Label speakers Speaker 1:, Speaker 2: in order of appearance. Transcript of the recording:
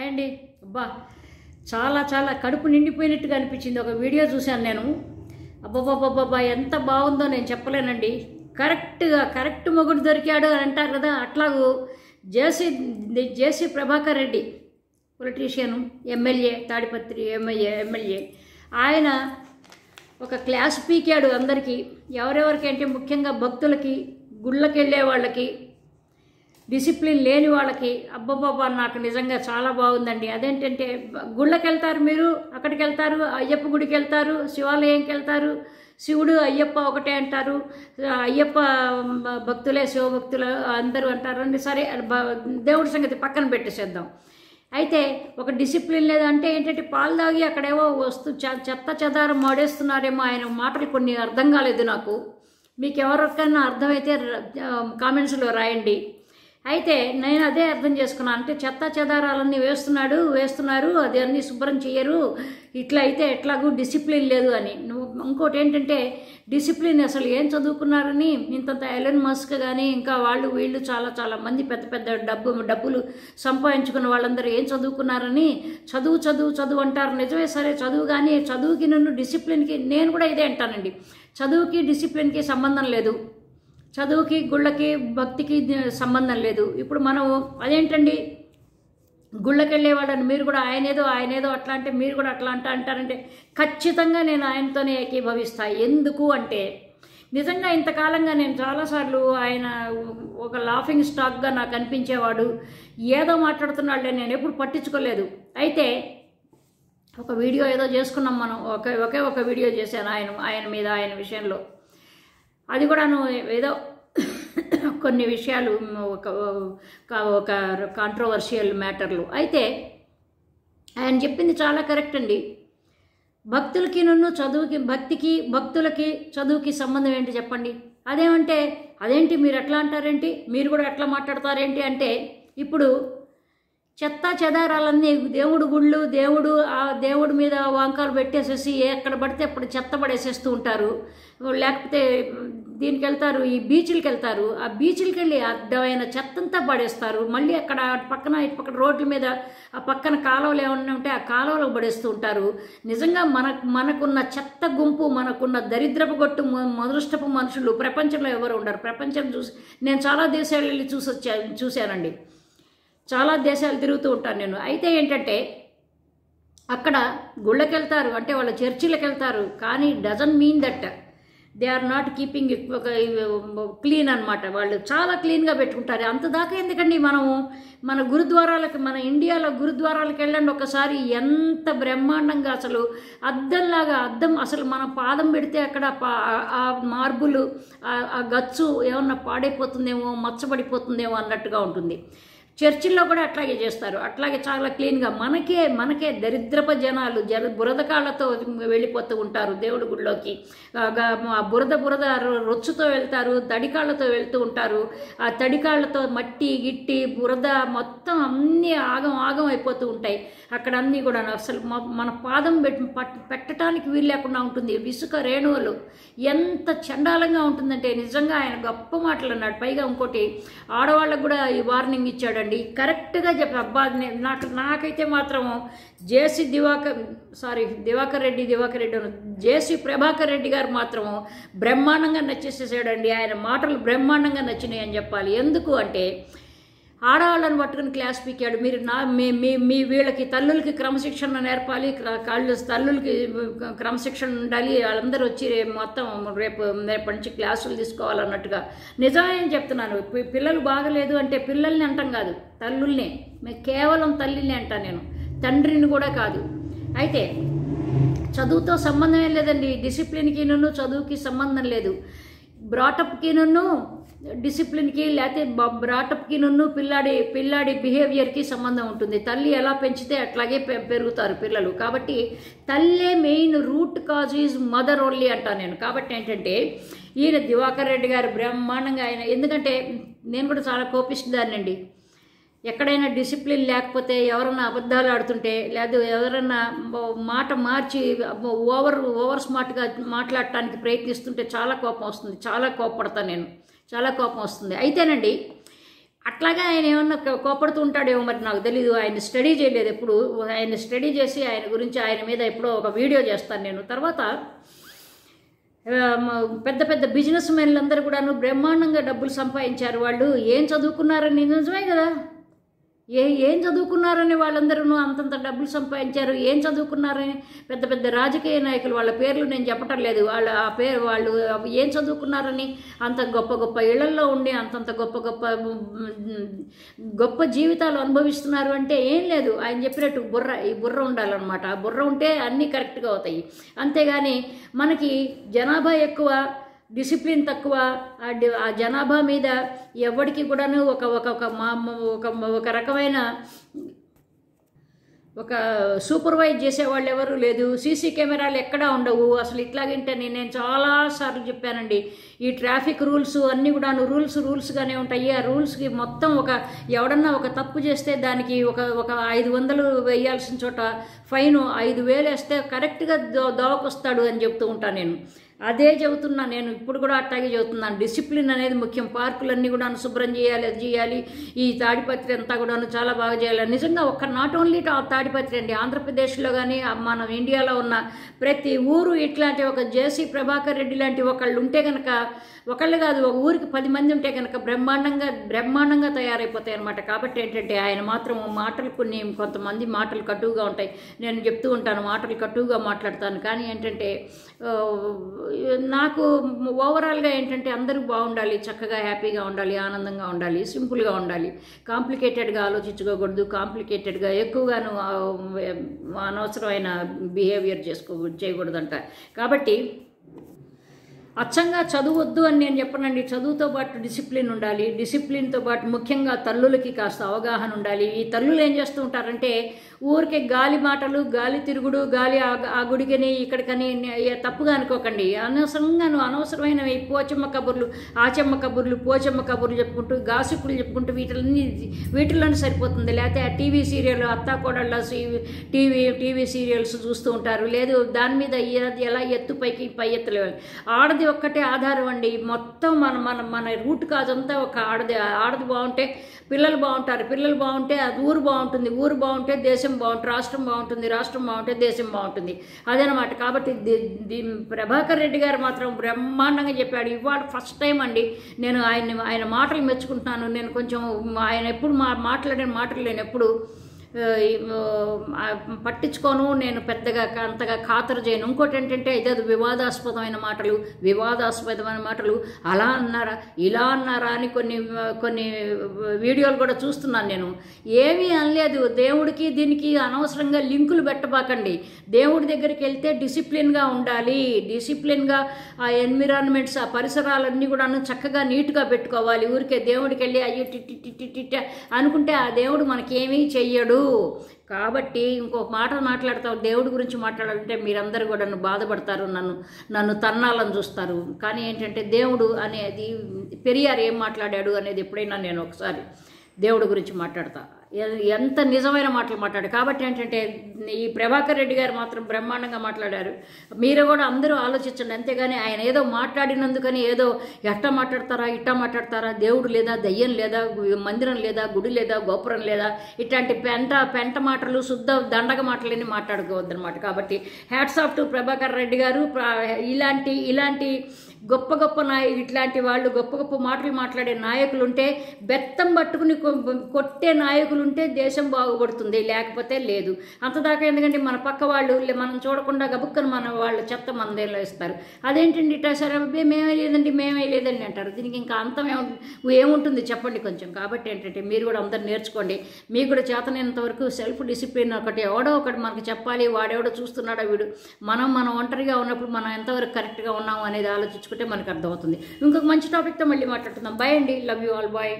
Speaker 1: అండి అబ్బా చాలా చాలా కడుపు నిండిపోయినట్టుగా అనిపించింది. ఒక వీడియో చూశాను నేను. అబ్బబ్బబ్బబ్బా ఎంత బాగుందో నేను చెప్పలేనండి. కరెక్ట్ మొగుడు దొరికాడు అని అంటారు కదా, అట్లాగూ JC Prabhakar Reddy politician, MLA, Tadipatri MLA ఆయన ఒక క్లాస్ పీకాడు అందరికీ. ఎవరెవరికి అంటే ముఖ్యంగా భక్తులకి, గుళ్ళకి వెళ్ళే వాళ్ళకి, డిసిప్లిన్ లేని వాళ్ళకి. అబ్బబ్బబ్బా నాకు నిజంగా చాలా బాగుందండి. అదేంటంటే గుళ్ళకి వెళ్తారు, మీరు అక్కడికి వెళ్తారు, అయ్యప్ప గుడికి వెళ్తారు, శివాలయంకి వెళ్తారు, శివుడు అయ్యప్ప ఒకటే అంటారు, అయ్యప్ప భక్తులే శివభక్తులు అందరూ అంటారు. సరే దేవుడి సంగతి పక్కన పెట్టేసేద్దాం. అయితే ఒక డిసిప్లిన్ లేదంటే ఏంటంటే పాలు తాగి అక్కడేవో చెత్త చెదారం మాడేస్తున్నారేమో. ఆయన మాటలు కొన్ని అర్థం కాలేదు నాకు. మీకు ఎవరికైనా అర్థమైతే కామెంట్స్లో రాయండి. అయితే నేను అదే అర్థం చేసుకున్నాను. అంటే చెత్త చెదారాలన్నీ వేస్తున్నారు, అది అన్నీ శుభ్రం చేయరు, ఇట్లా అయితే ఎట్లాగూ డిసిప్లిన్ లేదు అని. ఇంకోటి ఏంటంటే డిసిప్లిన్ అసలు ఏం చదువుకున్నారని ఇంతంత ఎలన్ మస్క్ కానీ ఇంకా వీళ్ళు చాలా మంది పెద్ద డబ్బులు సంపాదించుకున్న వాళ్ళందరూ ఏం చదువుకున్నారని చదువు అంటారు. నిజమే, సరే చదువు, కానీ చదువుకి నన్ను డిసిప్లిన్కి నేను కూడా ఇదే అంటానండి. చదువుకి డిసిప్లిన్కి సంబంధం లేదు, చదువుకి గుళ్ళకి భక్తికి సంబంధం లేదు. ఇప్పుడు మనం అదేంటండి, గుళ్ళకి వెళ్ళేవాళ్ళని మీరు కూడా ఆయనేదో అట్లా అంటే మీరు కూడా అట్లా అంటారంటే ఖచ్చితంగా నేను ఆయనతోనే ఏకీభవిస్తా. ఎందుకు అంటే నిజంగా ఇంతకాలంగా నేను చాలాసార్లు ఆయన ఒక లాఫింగ్ స్టాక్గా నాకు అనిపించేవాడు. ఏదో మాట్లాడుతున్నాడులే, నేను ఎప్పుడు పట్టించుకోలేదు. అయితే ఒక వీడియో ఏదో చేసుకున్నాం మనం, ఒక వీడియో చేశాను ఆయన విషయంలో. అది కూడాను ఏదో కొన్ని విషయాలు ఒక కాంట్రవర్షియల్ మ్యాటర్లు. అయితే ఆయన చెప్పింది చాలా కరెక్ట్ అండి. భక్తులకి భక్తులకి చదువుకి సంబంధం ఏంటి చెప్పండి? అదేంటి మీరు ఎట్లా అంటారేంటి, మీరు కూడా ఎట్లా మాట్లాడతారేంటి అంటే, ఇప్పుడు చెత్త చెదారాలన్నీ దేవుడు గుళ్ళు, దేవుడి మీద వంకాలు పెట్టేసేసి ఎక్కడ పడితే అప్పుడు చెత్త పడేసేస్తూ ఉంటారు. లేకపోతే దీనికి వెళ్తారు, ఈ బీచ్లకి వెళ్తారు, ఆ బీచ్లకి వెళ్ళి అడ్డమైన చెత్తంతా పడేస్తారు. మళ్ళీ అక్కడ ఇటు రోడ్ల మీద ఆ పక్కన కాలువలు ఏమన్నా ఉంటే ఆ కాలువలకు పడేస్తూ ఉంటారు. నిజంగా మనకున్న చెత్త గుంపు, మనకున్న దరిద్రపు గొట్టు మొదలుష్టపు మనుషులు ప్రపంచంలో ఎవరు ఉండరు. ప్రపంచం నేను చాలా దేశాలు వెళ్ళి చూశానండి. చాలా దేశాలు తిరుగుతూ ఉంటాను నేను. అయితే ఏంటంటే అక్కడ గుళ్ళకి వెళ్తారు, అంటే వాళ్ళ చర్చిలకు వెళ్తారు, కానీ doesn't mean that they are not keeping ఒక క్లీన్ అనమాట. వాళ్ళు చాలా క్లీన్గా పెట్టుకుంటారు. అంతదాకా ఎందుకండి మన గురుద్వారాలకి, మన ఇండియాలో గురుద్వారాలకు వెళ్ళండి ఒకసారి, ఎంత బ్రహ్మాండంగా అసలు అద్దం అసలు మన పాదం పెడితే అక్కడ ఆ మార్బులు, ఆ గచ్చు ఏమన్నా పాడైపోతుందేమో, మచ్చబడిపోతుందేమో అన్నట్టుగా ఉంటుంది. చర్చిల్లో కూడా అట్లాగే చేస్తారు, అట్లాగే చాలా క్లీన్గా. మనకే దరిద్రప జనాలు బురద కాళ్ళతో వెళ్ళిపోతూ ఉంటారు దేవుడి గుడిలోకి. బురద రొచ్చుతో వెళ్తారు, తడికాళ్ళతో వెళ్తూ ఉంటారు. ఆ తడికాళ్ళతో మట్టి గిట్టి బురద మొత్తం అన్నీ ఆగం అయిపోతూ ఉంటాయి అక్కడ అన్నీ కూడా. అసలు మన పాదం పెట్టడానికి వీలు లేకుండా ఉంటుంది. ఇసుక రేణువులు ఎంత చండాలంగా ఉంటుందంటే నిజంగా ఆయన గొప్ప మాటలు అన్నాడు. పైగా ఇంకోటి ఆడవాళ్ళకు కూడా ఈ వార్నింగ్ ఇచ్చాడు. కరెక్ట్గా చెప్పి అబ్బా, నాకైతే మాత్రం దివాకర్ రెడ్డి జేసీ ప్రభాకర్ రెడ్డి గారు మాత్రం బ్రహ్మాండంగా నచ్చేసేసాడండి. ఆయన మాటలు బ్రహ్మాండంగా నచ్చినాయి అని చెప్పాలి. ఎందుకు అంటే ఆడవాళ్ళని పట్టుకుని క్లాస్ పీకాడు. మీరు మీ వీళ్ళకి తల్లులకి క్రమశిక్షణ నేర్పాలి, తల్లులకి క్రమశిక్షణ ఉండాలి, వాళ్ళందరూ వచ్చి మొత్తం రేపటి నుంచి క్లాసులు తీసుకోవాలన్నట్టుగా. నిజమేం చెప్తున్నాను. పిల్లలు బాగలేదు అంటే పిల్లల్ని అంటాం కాదు, తల్లుల్నే, కేవలం తల్లిని అంటాను నేను, తండ్రిని కూడా కాదు. అయితే చదువుతో సంబంధం ఏం లేదండి, డిసిప్లిన్కి చదువుకి సంబంధం లేదు. బ్రాటప్కి డిసిప్లిన్కి, లేకపోతే బ్రాటప్కి పిల్లాడి బిహేవియర్కి సంబంధం ఉంటుంది. తల్లి ఎలా పెంచితే అట్లాగే పెరుగుతారు పిల్లలు. కాబట్టి తల్లే main, root cause is mother only అంటాను నేను. కాబట్టి ఏంటంటే ఈయన దివాకర్ రెడ్డి గారు బ్రహ్మాండంగా ఎందుకంటే నేను కూడా చాలా కోపిస్తుందానండి. ఎక్కడైనా డిసిప్లిన్ లేకపోతే, ఎవరన్నా అబద్ధాలు ఆడుతుంటే, లేదా ఎవరన్నా మాట మార్చి ఓవర్ స్మార్ట్గా మాట్లాడటానికి ప్రయత్నిస్తుంటే చాలా కోపం వస్తుంది, చాలా కోపపడతాను నేను, చాలా కోపం వస్తుంది. అయితేనండి అట్లాగే ఆయన ఏమన్నా కోపడుతూ ఉంటాడేమో మరి నాకు తెలీదు. ఆయన స్టడీ చేయలేదు ఎప్పుడు. ఆయన స్టడీ చేసి ఆయన గురించి ఆయన మీద ఎప్పుడో ఒక వీడియో చేస్తాను నేను. తర్వాత పెద్ద పెద్ద బిజినెస్ మెన్లందరూ కూడాను బ్రహ్మాండంగా డబ్బులు సంపాదించారు. వాళ్ళు ఏం చదువుకున్నారని నిజమే కదా, ఏం చదువుకున్నారని వాళ్ళందరూ అంతంత డబ్బులు సంపాదించారు. ఏం చదువుకున్నారని పెద్ద పెద్ద రాజకీయ నాయకులు, వాళ్ళ పేర్లు నేను చెప్పటం లేదు, వాళ్ళు ఏం చదువుకున్నారని అంత గొప్ప గొప్ప ఇళ్లల్లో ఉండి అంతంత గొప్ప జీవితాలు అనుభవిస్తున్నారు అంటే ఏం లేదు. ఆయన చెప్పినట్టు ఈ బుర్ర ఉండాలన్నమాట. ఆ బుర్ర ఉంటే అన్నీ కరెక్ట్గా అవుతాయి. అంతేగాని మనకి జనాభా ఎక్కువ, డిసిప్లిన్ తక్కువ, ఆ జనాభా మీద ఎవరికి కూడాను ఒక రకమైన ఒక సూపర్వైజ్ చేసేవాళ్ళు ఎవరు లేదు. సీసీ కెమెరాలు ఎక్కడా ఉండవు. అసలు ఇట్లాగంటే నేను చాలాసార్లు చెప్పానండి, ఈ ట్రాఫిక్ రూల్స్ అన్నీ కూడాను రూల్స్గానే ఉంటాయి. ఆ రూల్స్కి మొత్తం ఎవడన్నా ఒక తప్పు చేస్తే దానికి ఒక 500 వేయాల్సిన చోట ఫైన్ 5,000 వేస్తే కరెక్ట్గా దోవకొస్తాడు అని చెప్తూ ఉంటాను నేను. అదే చెబుతున్నా నేను, ఇప్పుడు కూడా అట్లాగే చెబుతున్నాను. డిసిప్లిన్ అనేది ముఖ్యం. పార్కులన్నీ కూడా శుభ్రం చేయాలి, అది చేయాలి. ఈ తాడిపత్రి అంతా కూడాను చాలా బాగా చేయాలి. నిజంగా నాట్ ఓన్లీ తాడిపత్రి అండి, ఆంధ్రప్రదేశ్లో కానీ మన ఇండియాలో ఉన్న ప్రతి ఊరు ఇట్లాంటి ఒక జేసీ ప్రభాకర్ రెడ్డి లాంటి ఒకళ్ళు ఉంటే కనుక, ఒకళ్ళు కాదు ఒక ఊరికి 10 మంది ఉంటే కనుక బ్రహ్మాండంగా తయారైపోతాయి అనమాట. కాబట్టి ఏంటంటే ఆయన మాత్రం మాటలు కొంతమంది మాటలు కటువుగా ఉంటాయి. నేను చెప్తూ ఉంటాను, మాటలు కటువుగా మాట్లాడతాను. కానీ ఏంటంటే నాకు ఓవరాల్గా ఏంటంటే అందరూ బాగుండాలి, చక్కగా హ్యాపీగా ఉండాలి, ఆనందంగా ఉండాలి, సింపుల్గా ఉండాలి. కాంప్లికేటెడ్గా ఆలోచించుకోకూడదు, కాంప్లికేటెడ్గా ఎక్కువగాను అనవసరమైన బిహేవియర్ చేయకూడదంట. కాబట్టి అచ్చంగా చదువొద్దు అని నేను చెప్పనండి. చదువుతో పాటు డిసిప్లిన్ ఉండాలి. డిసిప్లిన్తో పాటు ముఖ్యంగా తల్లులకి కాస్త అవగాహన ఉండాలి. ఈ తల్లులు ఏం చేస్తూ ఉంటారంటే ఊరికే గాలి మాటలు, గాలి తిరుగుడు, గాలి ఆ గుడికని ఇక్కడికని తప్పుగా అనుకోకండి. అనవసరమైనవి పోచమ్మ కబుర్లు, ఆచమ్మ కబుర్లు, పోచమ్మ కబుర్లు చెప్పుకుంటూ, గాసిపులు చెప్పుకుంటూ వీటిల్లోనే సరిపోతుంది. లేకపోతే ఆ టీవీ సీరియల్ అత్తాకోడళ్ళ టీవీ సీరియల్స్ చూస్తూ ఉంటారు. లేదు దాని మీద ఎలా ఎత్తు పైకి పై ఎత్తలేవాలి. ఆడది ఒక్కటే ఆధారం అండి. మొత్తం మన రూట్ కాజంతా ఒక ఆడది బాగుంటే పిల్లలు బాగుంటారు, పిల్లలు బాగుంటే అది ఊరు బాగుంటుంది, ఊరు బాగుంటే దేశం బాగుంటుంది, రాష్ట్రం బాగుంటుంది, రాష్ట్రం బాగుంటే దేశం బాగుంటుంది. అదనమాట. కాబట్టి ప్రభాకర్ రెడ్డి గారు మాత్రం బ్రహ్మాండంగా చెప్పాడు. ఇవాళ ఫస్ట్ టైం అండి నేను ఆయన మాటలు మెచ్చుకుంటున్నాను. నేను కొంచెం ఆయన ఎప్పుడు మాట్లాడిన మాటలు నేను ఎప్పుడు పట్టించుకోను, నేను పెద్దగా అంతగా ఖాతరు చేయను. ఇంకోటి ఏంటంటే ఇదే వివాదాస్పదమైన మాటలు అలా అన్నారా ఇలా అన్నారా అని కొన్ని వీడియోలు కూడా చూస్తున్నాను నేను. ఏమీ అనలేదు. దేవుడికి దీనికి అనవసరంగా లింకులు పెట్టబాకండి. దేవుడి దగ్గరికి వెళ్తే డిసిప్లిన్గా ఉండాలి. డిసిప్లిన్గా ఆ ఎన్విరాన్మెంట్స్, ఆ పరిసరాలన్నీ కూడా చక్కగా నీట్గా పెట్టుకోవాలి. ఊరికే దేవుడికి వెళ్ళి అయ్యో టిట్ట అనుకుంటే ఆ దేవుడు మనకేమీ చెయ్యడు. కాబట్టి ఇంకొక మాట మాట్లాడతావు, దేవుడి గురించి మాట్లాడాలంటే మీరందరూ కూడా బాధపడతారు, నన్ను తన్నాలని చూస్తారు. కానీ ఏంటంటే దేవుడు అనేది పెరియార్ ఏం మాట్లాడాడు అనేది ఎప్పుడైనా నేను ఒకసారి దేవుడి గురించి మాట్లాడతా. ఎంత నిజమైన మాటలు మాట్లాడారు. కాబట్టి ఏంటంటే ఈ ప్రభాకర్ రెడ్డి గారు మాత్రం బ్రహ్మాండంగా మాట్లాడారు. మీరు కూడా అందరూ ఆలోచించండి. అంతేగాని ఆయన ఏదో మాట్లాడినందుకని ఏదో ఎట్టా మాట్లాడతారా, దేవుడు లేదా, దయ్యం లేదా, మందిరం లేదా, గుడి లేదా, గోపురం లేదా, ఇట్లాంటి పెంట మాటలు, శుద్ధ దండగ మాటలన్నీ మాట్లాడుకోవద్దనమాట. కాబట్టి hats off to Prabhakar Reddy గారు. ఇలాంటి గొప్ప ఇట్లాంటి వాళ్ళు గొప్ప మాటలు మాట్లాడే నాయకులు ఉంటే, బెత్తం పట్టుకుని కొట్టే నాయకులు ఉంటే దేశం బాగుపడుతుంది, లేకపోతే లేదు. అంతదాకా ఎందుకంటే మన పక్క వాళ్ళు మనం చూడకుండా గబుక్కను మన వాళ్ళు చెత్త మందేలో ఇస్తారు. అదేంటండి ఇట్టా సరే మేమే లేదండి అంటారు. దీనికి ఇంకా అంతం ఏముంటుంది చెప్పండి కొంచెం. కాబట్టి ఏంటంటే మీరు కూడా అందరు నేర్చుకోండి. మీకు కూడా చేతనైనంత వరకు సెల్ఫ్ డిసిప్లిన్ ఎవడో ఒకటి మనకు చెప్పాలి. వాడెవడో చూస్తున్నాడో వీడు. మనం ఒంటరిగా ఉన్నప్పుడు మనం ఎంతవరకు కరెక్ట్గా ఉన్నాము అనేది ఆలోచించుకుంటే మనకు అర్థమవుతుంది. ఇంకొక మంచి టాపిక్తో మళ్ళీ మాట్లాడుతున్నాం. బాయ్ అండి. Love you all. బాయ్.